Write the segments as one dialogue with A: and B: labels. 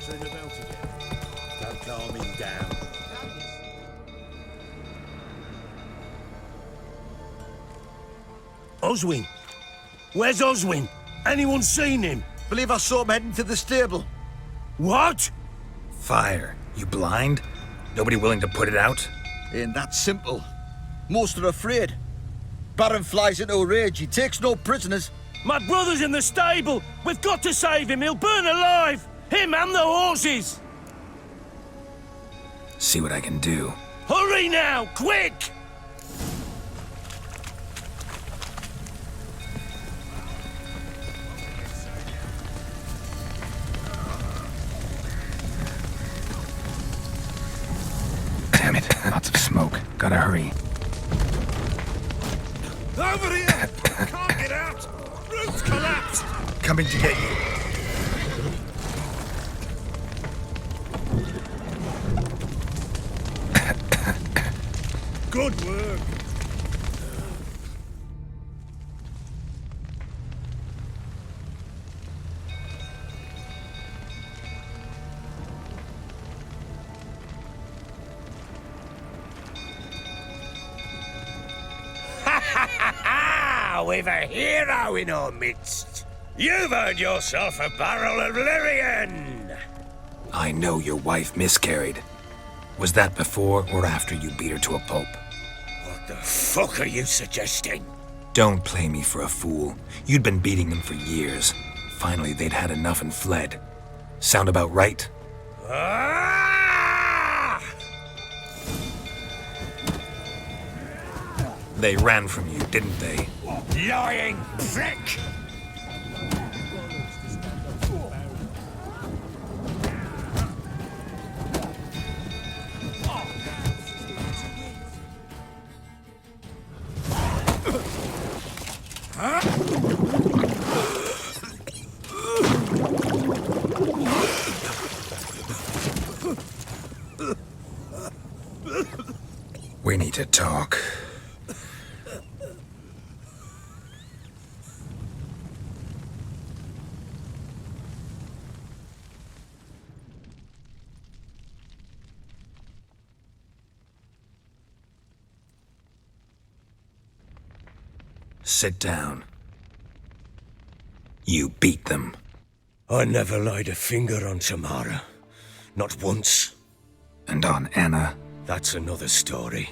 A: Pottering about again. Don't calm him down. Oswin? Where's Oswin? Anyone seen him?
B: Believe I saw him heading to the stable.
A: What?
C: Fire. You blind? Nobody willing to put it out?
B: Ain't that simple. Most are afraid. Baron flies into a rage. He takes no prisoners.
A: My brother's in the stable. We've got to save him. He'll burn alive. Him and the horses.
C: See what I can do.
A: Hurry now, quick!
C: Damn it, lots of smoke. Gotta hurry.
A: Over here! Can't get out! Roof's collapsed!
C: Coming to get you.
A: Good work! We've a hero in our midst. You've earned yourself a barrel of Lyrian.
C: I know your wife miscarried. Was that before or after you beat her to a pulp?
A: What the fuck are you suggesting?
C: Don't play me for a fool. You'd been beating them for years. Finally, they'd had enough and fled. Sound about right?
A: Ah!
C: They ran from you, didn't they?
A: Lying prick!
C: We need to talk. Sit down. You beat them.
A: I never laid a finger on Tamara. Not once.
C: And on Anna?
A: That's another story.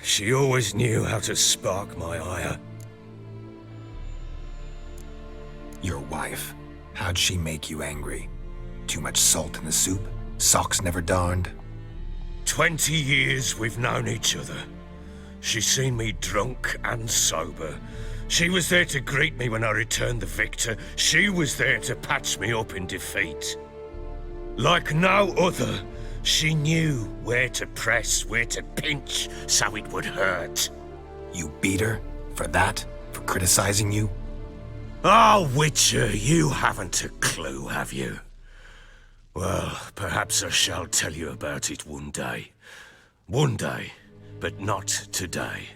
A: She always knew how to spark my ire.
C: Your wife. How'd she make you angry? Too much salt in the soup? Socks never darned?
A: 20 years we've known each other. She's seen me drunk and sober. She was there to greet me when I returned the victor. She was there to patch me up in defeat. Like no other, she knew where to press, where to pinch, so it would hurt.
C: You beat her? For that? For criticizing you?
A: Oh, Witcher, you haven't a clue, have you? Well, perhaps I shall tell you about it one day. One day, but not today.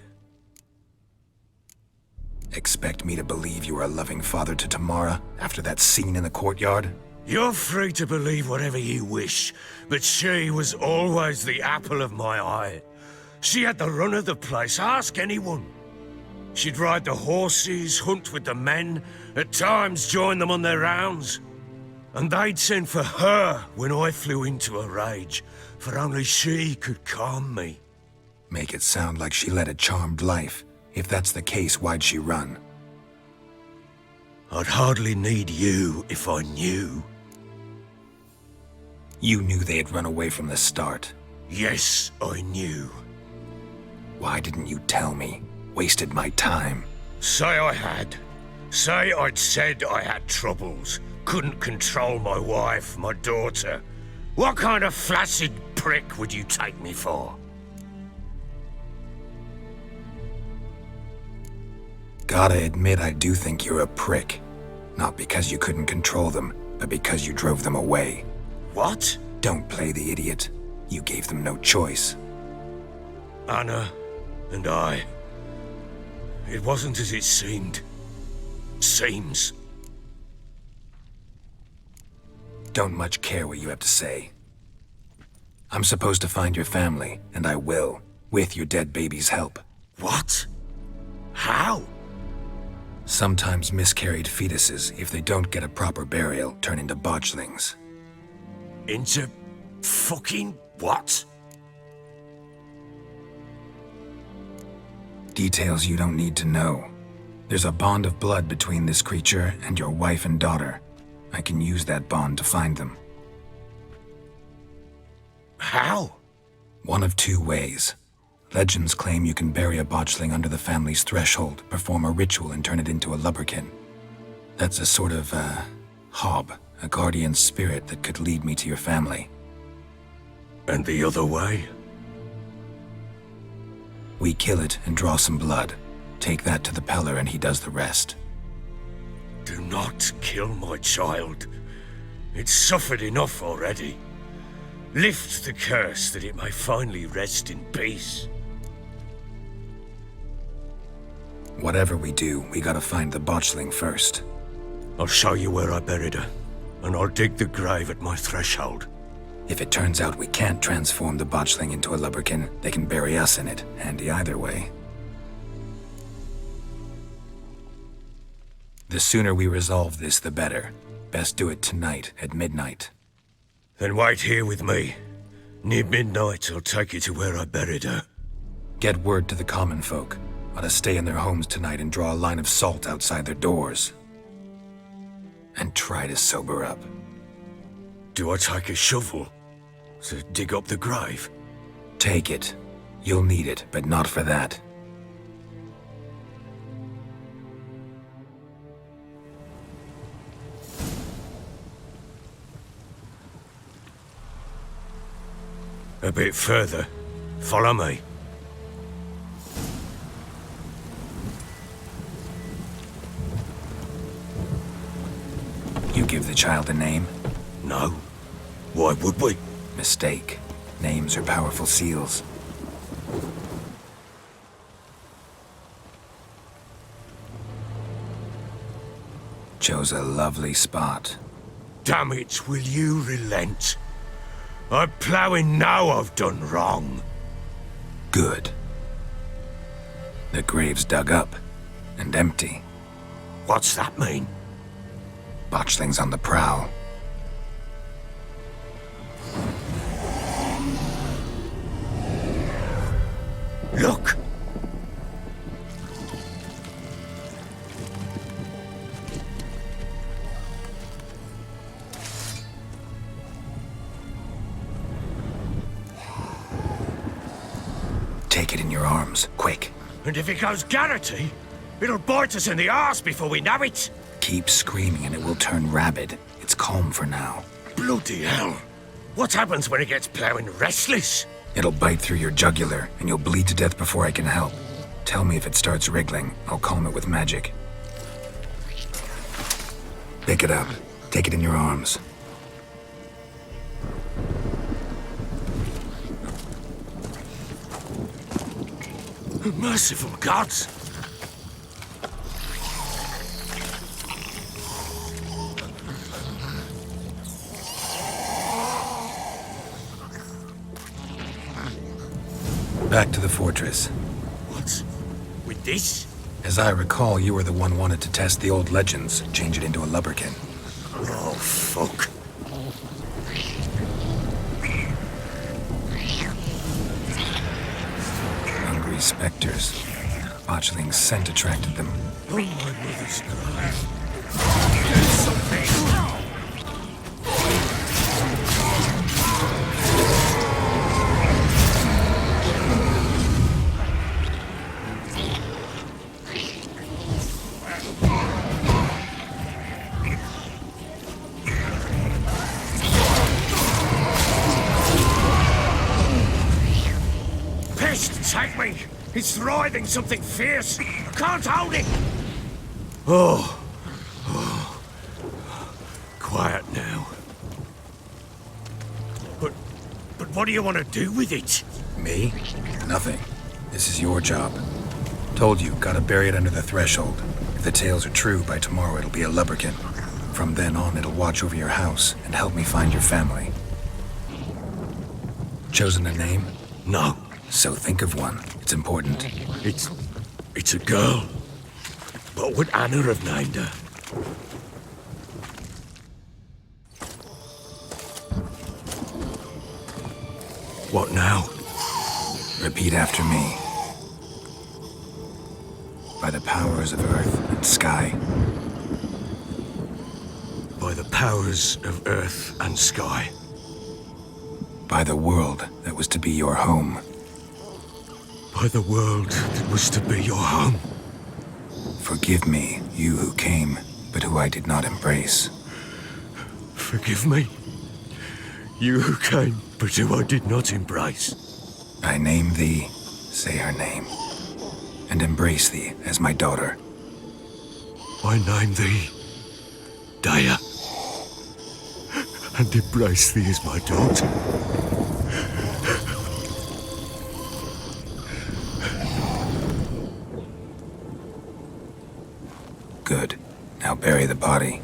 C: Expect me to believe you were a loving father to Tamara after that scene in the courtyard?
A: You're free to believe whatever you wish, but she was always the apple of my eye. She had the run of the place, ask anyone. She'd ride the horses, hunt with the men, at times join them on their rounds. And they'd send for her when I flew into a rage, for only she could calm me.
C: Make it sound like she led a charmed life. If that's the case, why'd she run?
A: I'd hardly need you if I knew.
C: You knew they had run away from the start.
A: Yes, I knew.
C: Why didn't you tell me? Wasted my time.
A: Say I had. Say I'd said I had troubles. Couldn't control my wife, my daughter. What kind of flaccid prick would you take me for?
C: Gotta admit, I do think you're a prick. Not because you couldn't control them, but because you drove them away.
A: What?
C: Don't play the idiot. You gave them no choice.
A: Anna and I. It wasn't as it seemed. Seems.
C: don't much care what you have to say. I'm supposed to find your family, and I will, with your dead baby's help.
A: What? How?
C: Sometimes miscarried fetuses, if they don't get a proper burial, turn into botchlings.
A: Into fucking what?
C: Details you don't need to know. There's a bond of blood between this creature and your wife and daughter. I can use that bond to find them.
A: How?
C: One of two ways. Legends claim you can bury a botchling under the family's threshold, perform a ritual, and turn it into a lubberkin. That's a sort of, hob, a guardian spirit that could lead me to your family.
A: And the other way?
C: We kill it and draw some blood. Take that to the Peller and he does the rest.
A: Do not kill my child. It's suffered enough already. Lift the curse that it may finally rest in peace.
C: Whatever we do, we gotta find the botchling first.
A: I'll show you where I buried her, and I'll dig the grave at my threshold.
C: If it turns out we can't transform the botchling into a lubberkin, they can bury us in it. Handy either way. The sooner we resolve this, the better. Best do it tonight, at midnight.
A: Then wait here with me. Near midnight, I'll take you to where I buried her.
C: Get word to the common folk. Ought to stay in their homes tonight and draw a line of salt outside their doors. And try to sober up.
A: Do I take a shovel to dig up the grave?
C: Take it. You'll need it, but not for that.
A: A bit further. Follow me.
C: You give the child a name?
A: No. Why would we?
C: Mistake. Names are powerful seals. Chose a lovely spot.
A: Damn it, will you relent? I'm ploughing now I've done wrong.
C: Good. The grave's dug up and empty.
A: What's that mean?
C: Botchling's on the prowl.
A: Look!
C: Take it in your arms, quick.
A: And if it goes Garrity, it'll bite us in the arse before we know it.
C: Keep screaming and it will turn rabid. It's calm for now.
A: Bloody hell. What happens when it gets ploughing restless?
C: It'll bite through your jugular and you'll bleed to death before I can help. Tell me if it starts wriggling. I'll calm it with magic. Pick it up. Take it in your arms.
A: Merciful gods!
C: Back to the fortress.
A: What? With this?
C: As I recall, you were the one wanted to test the old legends, change it into a lubberkin.
A: Oh, fuck.
C: Hungry specters. Botchling's scent attracted them.
A: Oh, my mother's grave. Do something! Take me! It's writhing something fierce! I can't hold it! Oh. Quiet now. But what do you want to do with it?
C: Me? Nothing. This is your job. Told you, gotta bury it under the threshold. If the tales are true, by tomorrow it'll be a lubberkin. From then on, it'll watch over your house and help me find your family. Chosen a name?
A: No,
C: So think of one. It's important.
A: it's a girl. What would Anna have named her? What now?
C: Repeat after me. By the powers of earth and sky.
A: By the powers of earth and sky.
C: By the world that was to be your home.
A: By the world that was to be your home.
C: Forgive me, you who came, but who I did not embrace.
A: Forgive me. You who came, but who I did not embrace.
C: I name thee, say her name, and embrace thee as my daughter.
A: I name thee Daya, and embrace thee as my daughter.
C: Good. Now bury the body.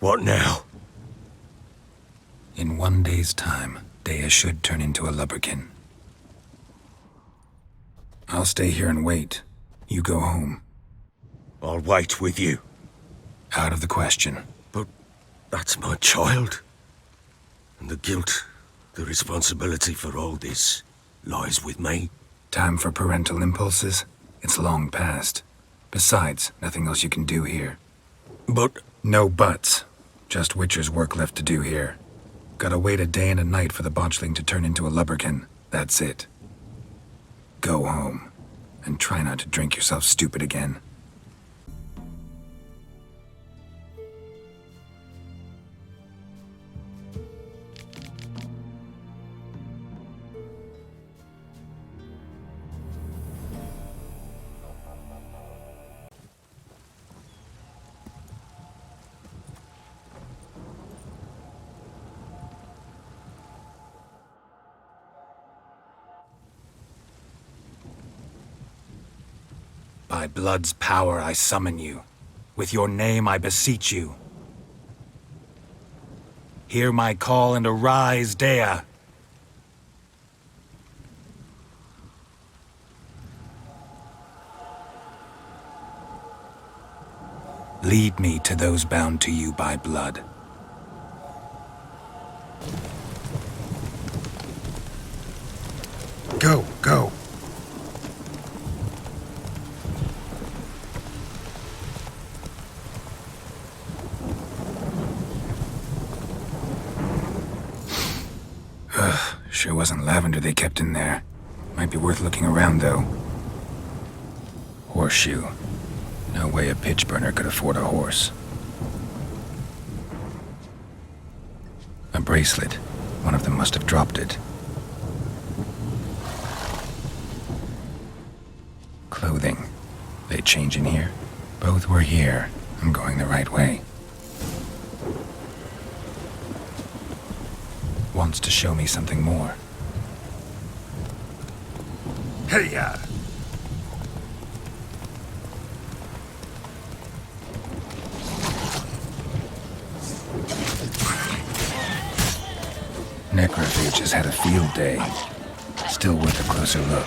A: What now?
C: In 1 day's time, Dea should turn into a lubberkin. I'll stay here and wait. You go home.
A: I'll wait with you.
C: Out of the question.
A: But that's my child. And the guilt, the responsibility for all this lies with me.
C: Time for parental impulses? It's long past. Besides, nothing else you can do here.
A: But
C: No buts. Just Witcher's work left to do here. Gotta wait a day and a night for the Botchling to turn into a lubberkin. That's it. Go home. And try not to drink yourself stupid again. By blood's power I summon you. With your name I beseech you. Hear my call and arise, Dea. Lead me to those bound to you by blood. Go, go. Sure wasn't lavender they kept in there. Might be worth looking around, though. Horseshoe. No way a pitch burner could afford a horse. A bracelet. One of them must have dropped it. Clothing. They change in here? Both were here. I'm going the right way. Wants to show me something more.
A: hey-ya!
C: Necrophage has had a field day. Still worth a closer look.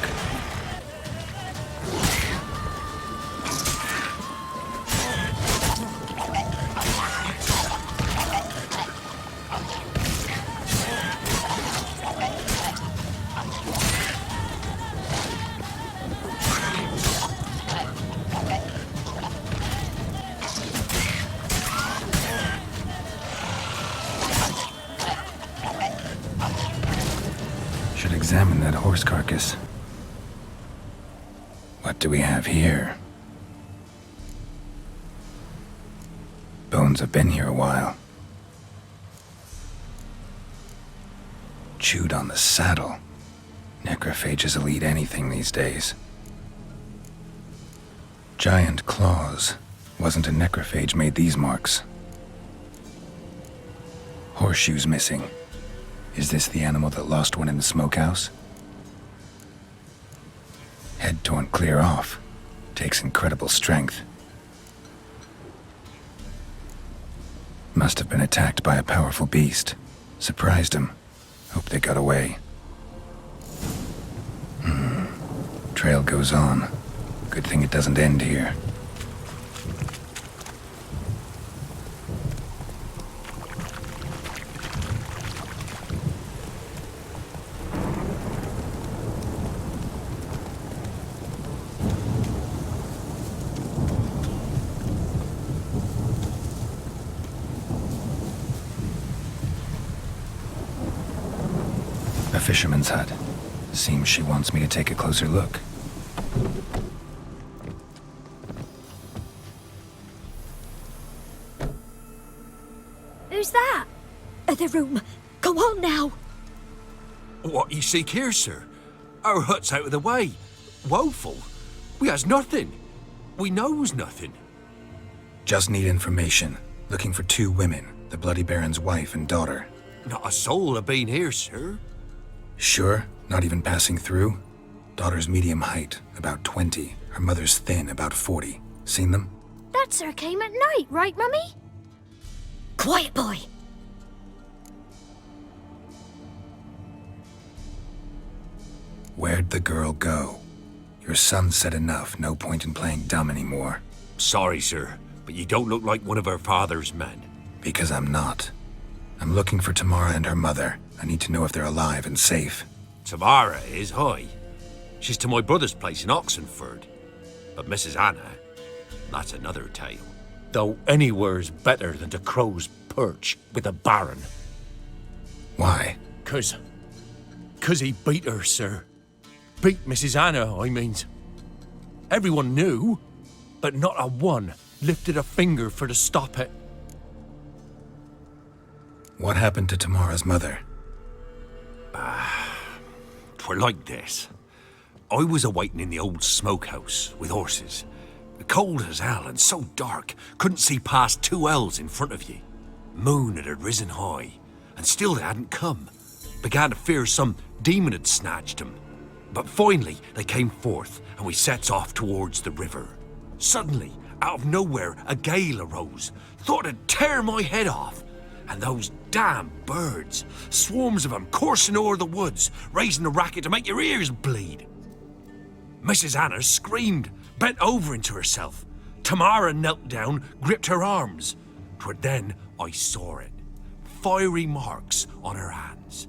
C: Should examine that horse carcass. What do we have here? Bones have been here a while. chewed on the saddle. Necrophages will eat anything these days. Giant claws. Wasn't a necrophage made these marks. Horseshoes missing. Is this the animal that lost one in the smokehouse? Head torn clear off. Takes incredible strength. Must have been attacked by a powerful beast. Surprised him. Hope they got away. Trail goes on. Good thing it doesn't end here. A fisherman's hut. Seems she wants me to take a closer look.
D: Who's that?
E: The room. Go on now.
F: What you seek here, sir? Our hut's out of the way. Woeful. We has nothing. We knows nothing.
C: Just need information. Looking for 2 women, the Bloody Baron's wife and daughter.
F: Not a soul have been here, sir.
C: Sure? Not even passing through? Daughter's medium height, about 20. Her mother's thin, about 40. Seen them?
D: That sir came at night, right, Mummy?
E: Quiet, boy.
C: Where'd the girl go? Your son said enough, no point in playing dumb anymore.
F: Sorry, sir, but you don't look like one of our father's men.
C: Because I'm not. I'm looking for Tamara and her mother. I need to know if they're alive and safe.
F: Tamara is, hi. She's to my brother's place in Oxenford. But Mrs. Anna, that's another tale. Though anywhere's better than the Crow's Perch with a baron.
C: Why?
F: 'Cause he beat her, sir. Beat Mrs. Anna, I means. Everyone knew, but not a one lifted a finger for to stop it.
C: What happened to Tamara's mother?
F: 'Twere like this. I was a-waiting in the old smokehouse with horses. Cold as hell and so dark, couldn't see past 2 ells in front of ye. Moon had risen high, and still they hadn't come. Began to fear some demon had snatched them. But finally they came forth, and we sets off towards the river. Suddenly, out of nowhere, a gale arose. Thought it'd tear my head off. And those damn birds, swarms of them coursing o'er the woods, raising a racket to make your ears bleed. Mrs. Anna screamed, bent over into herself. Tamara knelt down, gripped her arms. 'Twere then I saw it. Fiery marks on her hands.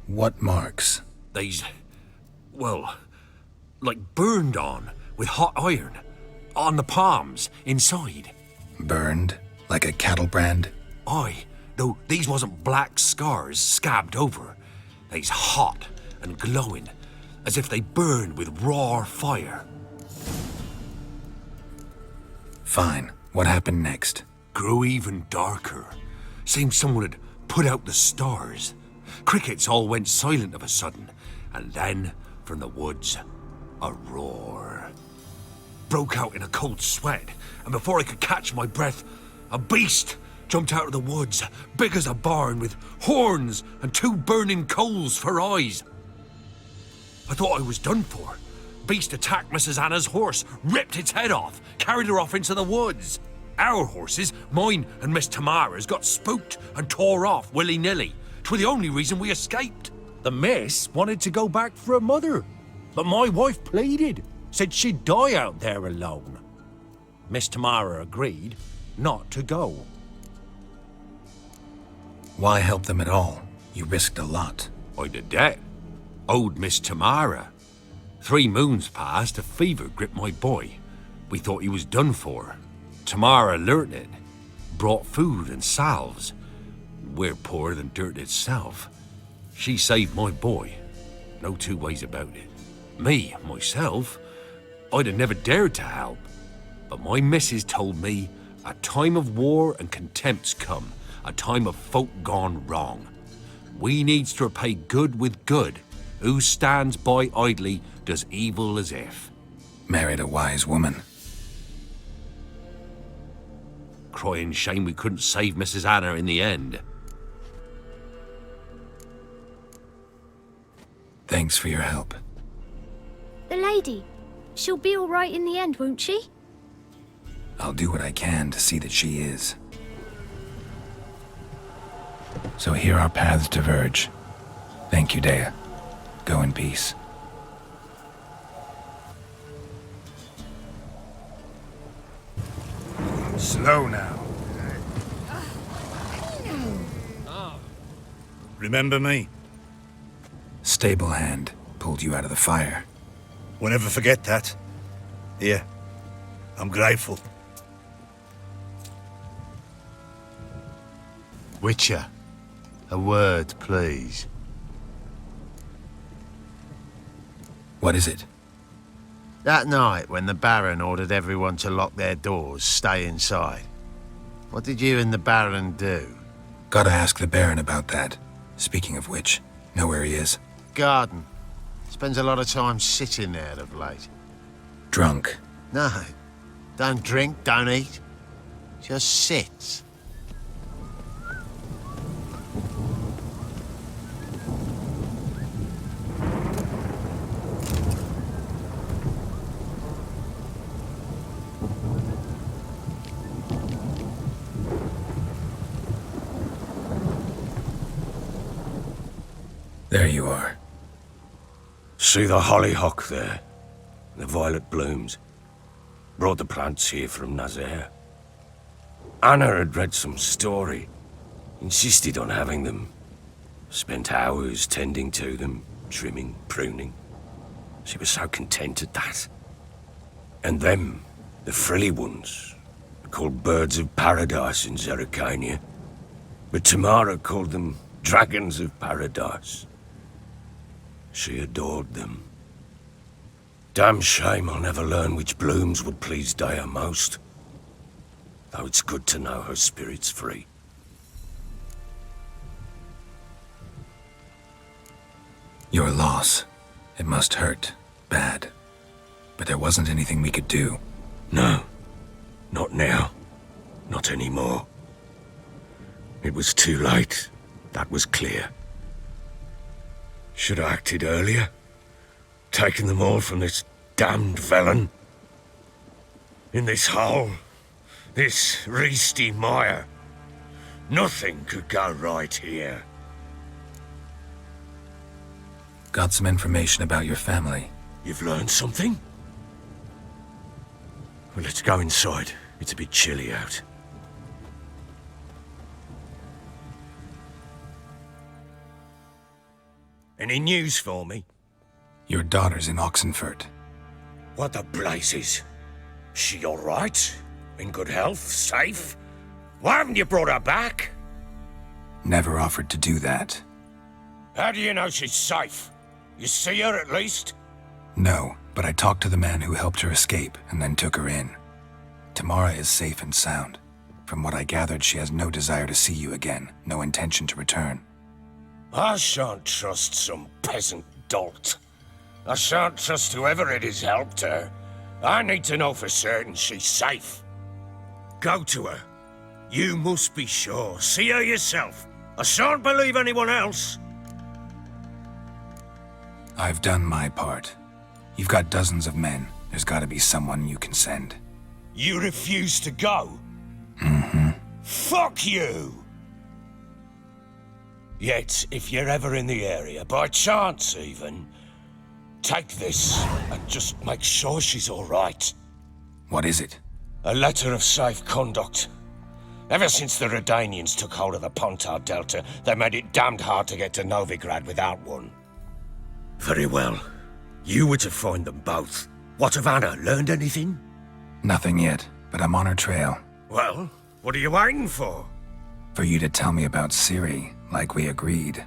C: What marks?
F: They's, well, like burned on with hot iron. On the palms, inside.
C: Burned? Like a cattle brand?
F: Aye, though these wasn't black scars scabbed over. They's hot and glowing, as if they burned with raw fire.
C: Fine. What happened next?
F: Grew even darker. Seemed someone had put out the stars. Crickets all went silent of a sudden, and then, from the woods, a roar. Broke out in a cold sweat, and before I could catch my breath, a beast jumped out of the woods, big as a barn, with horns and 2 burning coals for eyes. I thought I was done for. Beast attacked Mrs. Anna's horse, ripped its head off, carried her off into the woods. Our horses, mine and Miss Tamara's, got spooked and tore off willy-nilly. 'Twere the only reason we escaped. The miss wanted to go back for her mother, but my wife pleaded, said she'd die out there alone. Miss Tamara agreed not to go.
C: Why help them at all? You risked a lot.
F: I'd a debt. Owed Miss Tamara. 3 moons passed, a fever gripped my boy. We thought he was done for. Tamara learnt it. Brought food and salves. We're poorer than dirt itself. She saved my boy. No 2 ways about it. Me, myself, I'd have never dared to help. But my missus told me a time of war and contempt's come, a time of folk gone wrong. We needs to repay good with good. Who stands by idly does evil as if.
C: Married a wise woman.
F: Crying shame we couldn't save Mrs. Anna in the end.
C: Thanks for your help.
D: The lady. She'll be all right in the end, won't she?
C: I'll do what I can to see that she is. So here our paths diverge. Thank you, Dea. Go in peace.
G: Slow now. Remember me?
C: Stable hand pulled you out of the fire.
G: Won't ever forget that. Here, I'm grateful.
H: Witcher, a word, please.
C: What is it?
H: That night when the Baron ordered everyone to lock their doors, stay inside. What did you and the Baron do?
C: Gotta ask the Baron about that. Speaking of which, know where he is?
H: Garden. Spends a lot of time sitting there of late.
C: Drunk.
H: No, don't drink, don't eat. Just sits.
C: There you are.
A: See the hollyhock there? The violet blooms. Brought the plants here from Nazaire. Anna had read some story. Insisted on having them. Spent hours tending to them, trimming, pruning. She was so content at that. And them, the frilly ones, are called birds of paradise in Zerrikania. But Tamara called them dragons of paradise. She adored them. Damn shame I'll never learn which blooms would please Dea most. Though it's good to know her spirit's free.
C: Your loss. It must hurt. Bad. But there wasn't anything we could do.
A: No. Not now. Not anymore. It was too late. That was clear. Should have acted earlier. Taken them all from this damned felon. In this hole. This reesty mire. Nothing could go right here.
C: Got some information about your family.
A: You've learned something? Well, let's go inside. It's a bit chilly out. Any news for me?
C: Your daughter's in Oxenfurt.
A: What the blazes? She all right? In good health? Safe? Why haven't you brought her back?
C: Never offered to do that.
A: How do you know she's safe? You see her at least?
C: No, but I talked to the man who helped her escape and then took her in. Tamara is safe and sound. From what I gathered, she has no desire to see you again, no intention to return.
A: I shan't trust some peasant dolt. I shan't trust whoever it is helped her. I need to know for certain she's safe. Go to her. You must be sure. See her yourself. I shan't believe anyone else.
C: I've done my part. You've got dozens of men. There's gotta be someone you can send.
A: You refuse to go?
C: Mm-hmm.
A: Fuck you! Yet, if you're ever in the area, by chance even, take this and just make sure she's all right.
C: What is it?
A: A letter of safe conduct. Ever since the Redanians took hold of the Pontar Delta, they made it damned hard to get to Novigrad without one. Very well. You were to find them both. What of Anna? Learned anything?
C: Nothing yet, but I'm on her trail.
A: Well, what are you waiting for?
C: For you to tell me about Ciri, like we agreed.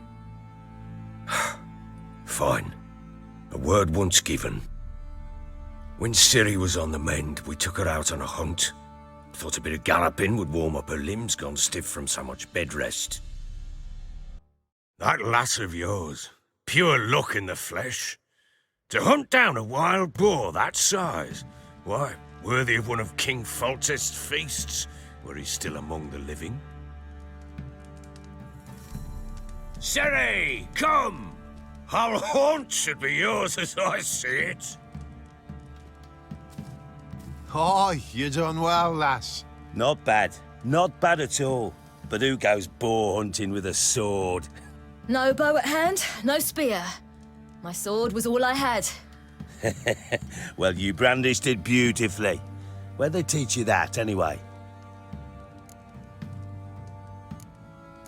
A: Fine. A word once given. When Ciri was on the mend, we took her out on a hunt. Thought a bit of galloping would warm up her limbs, gone stiff from so much bed rest. That lass of yours, pure luck in the flesh. To hunt down a wild boar that size, why, worthy of one of King Foltest's feasts, were he still among the living. Ciri, come! Our haunt should be yours as I see it.
H: Oh, you done well, lass.
I: Not bad. Not bad at all. But who goes boar hunting with a sword?
J: No bow at hand, no spear. My sword was all I had.
I: Well, you brandished it beautifully. Where'd they teach you that, anyway?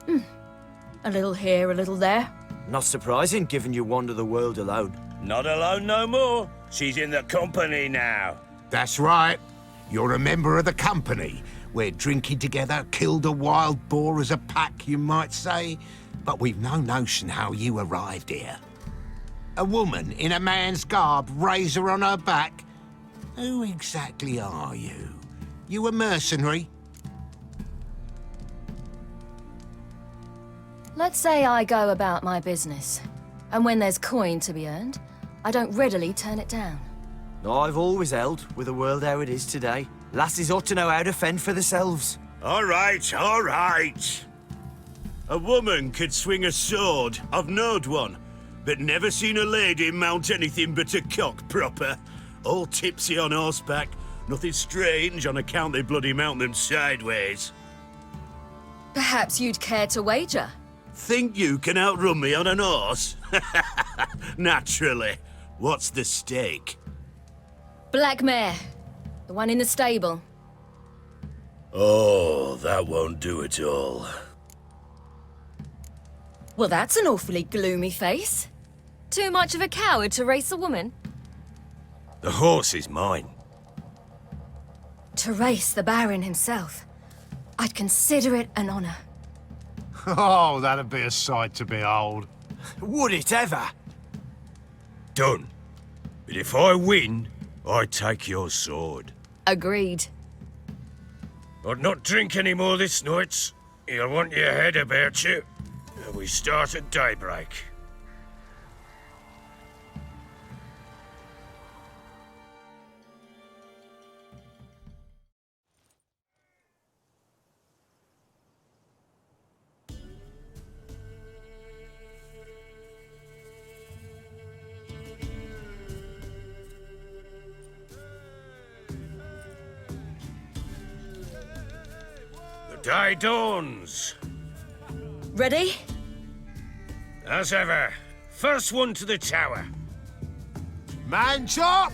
J: A little here, a little there.
K: Not surprising, given you wander the world alone.
I: Not alone no more. She's in the company now.
L: That's right. You're a member of the company. We're drinking together, killed a wild boar as a pack, you might say. But we've no notion how you arrived here. A woman in a man's garb, razor on her back. Who exactly are you? You a mercenary?
J: Let's say I go about my business. And when there's coin to be earned, I don't readily turn it down.
K: I've always held, with the world how it is today, lasses ought to know how to fend for themselves.
G: All right, all right. A woman could swing a sword. I've knowed one. But never seen a lady mount anything but a cock proper. All tipsy on horseback. Nothing strange on account they bloody mount them sideways.
J: Perhaps you'd care to wager?
G: Think you can outrun me on an horse? Naturally. What's the stake?
J: Black mare. The one in the stable.
A: Oh, that won't do at all.
J: Well, that's an awfully gloomy face. Too much of a coward to race a woman?
A: The horse is mine.
J: To race the Baron himself. I'd consider it an honor.
L: Oh, that'd be a sight to behold.
K: Would it ever?
A: Done. But if I win, I take your sword.
J: Agreed.
A: I'd not drink any more this night. You'll want your head about you. We start at daybreak. The day dawns.
J: Ready?
A: As ever, first one to the tower.
L: Man chop!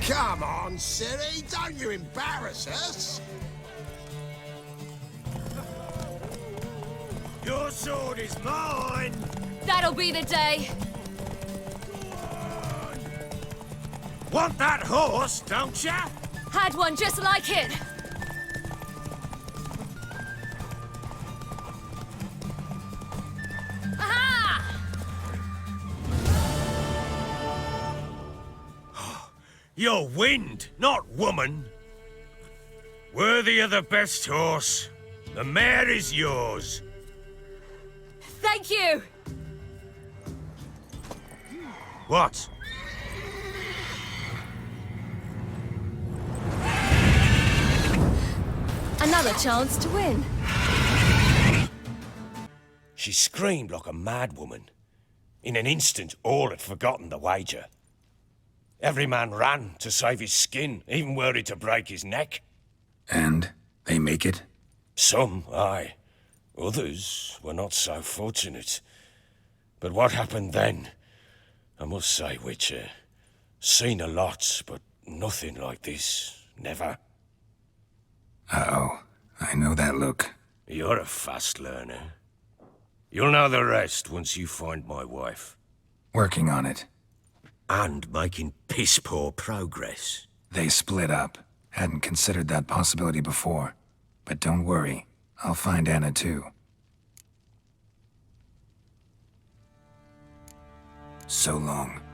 L: Come on, Ciri, don't you embarrass us.
A: Your sword is mine!
J: That'll be the day.
A: Want that horse, don't ya?
J: Had one just like it. Aha!
A: You're wind, not woman. Worthy of the best horse. The mare is yours.
J: Thank you.
A: What?
J: Another chance to win.
A: She screamed like a mad woman. In an instant, all had forgotten the wager. Every man ran to save his skin, even were he to break his neck.
C: And they make it?
A: Some, aye. Others were not so fortunate. But what happened then? I must say, Witcher, seen a lot, but nothing like this. Never.
C: Uh-oh. I know that look.
A: You're a fast learner. You'll know the rest once you find my wife.
C: Working on it.
A: And making piss-poor progress.
C: They split up. Hadn't considered that possibility before. But don't worry. I'll find Anna too. So long.